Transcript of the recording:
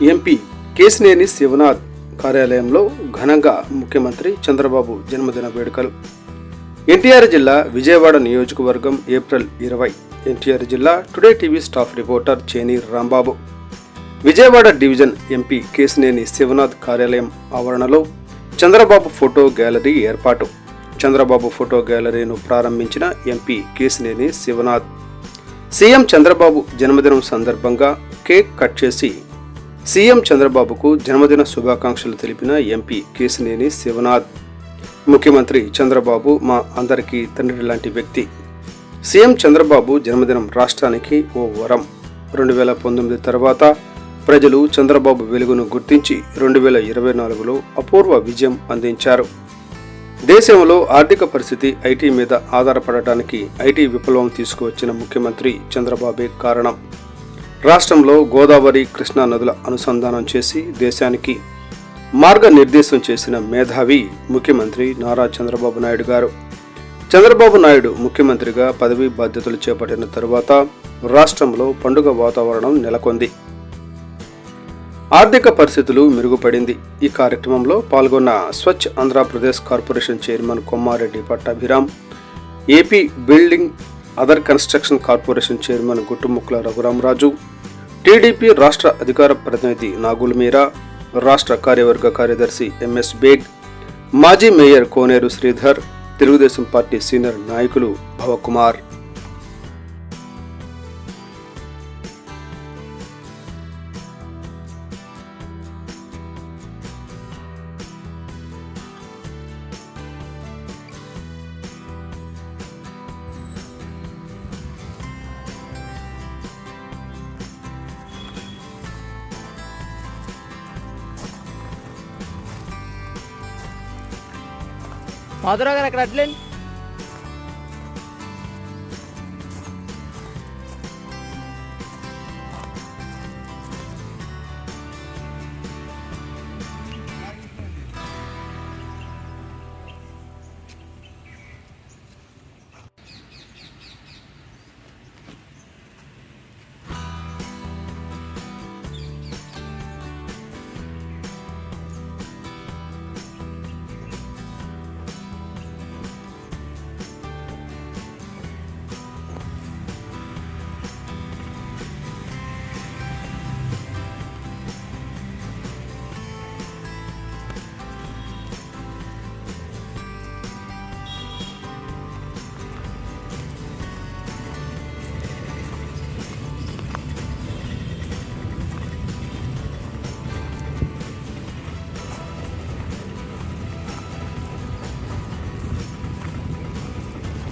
MP Kesineni Sivanath కార్యాలయంలో ఘనంగా ముఖ్యమంత్రి చంద్రబాబు జన్మదిన వేడుకలు. ఎన్టీఆర్ జిల్లా విజయవాడ నియోజకవర్గం ఏప్రిల్ 20. ఎన్టీఆర్ జిల్లా today TV staff reporter Cheni Rambabu. Vijayawada division MP Kesineni Sivanath కార్యాలయం ఆవరణలో చంద్రబాబు ఫోటో గ్యాలరీ ఏర్పాటు. చంద్రబాబు ఫోటో గ్యాలరీను ప్రారంభించిన ఎంపీ కేశినేని శివనాథ్ సీఎం చంద్రబాబు జన్మదినం సందర్భంగా కేక్ కట్ చేసి సీఎం చంద్రబాబుకు జన్మదిన శుభాకాంక్షలు తెలిపిన ఎంపీ కేశినేని శివనాథ్, ముఖ్యమంత్రి చంద్రబాబు మా అందరికీ తండ్రి లాంటి వ్యక్తి. సీఎం చంద్రబాబు జన్మదినం రాష్ట్రానికి ఓ వరం. 2019 తర్వాత ప్రజలు చంద్రబాబు వెలుగును గుర్తించి 2024లో అపూర్వ విజయం అందించారు. దేశంలో ఆర్థిక పరిస్థితి ఐటీ మీద ఆధారపడటానికి ఐటీ విప్లవం తీసుకువచ్చిన ముఖ్యమంత్రి చంద్రబాబే కారణం. రాష్ట్రంలో గోదావరి, కృష్ణా నదుల అనుసంధానం చేసి దేశానికి మార్గనిర్దేశం చేసిన మేధావి ముఖ్యమంత్రి నారా చంద్రబాబు నాయుడు గారు. చంద్రబాబు నాయుడు ముఖ్యమంత్రిగా పదవీ బాధ్యతలు చేపట్టిన తరువాత రాష్ట్రంలో పండుగ వాతావరణం నెలకొంది. ఆర్థిక పరిస్థితులు మెరుగుపడింది. ఈ కార్యక్రమంలో పాల్గొన్న Swachh Andhra Pradesh corporation chairman Kommareddy Pattabhiram, AP building other construction corporation chairman Guttumukkala Raghuramaraju, TDP రాష్ట్ర అధికార ప్రతినిధి నాగుల్ మీరా, రాష్ట్ర కార్యవర్గ కార్యదర్శి ఎంఎస్ బేగ్, మాజీ mayor Koneru Sridhar, Telugu Desam party senior నాయకులు భవకుమార్. మాధురావు గారు అక్కడ అట్లేండి.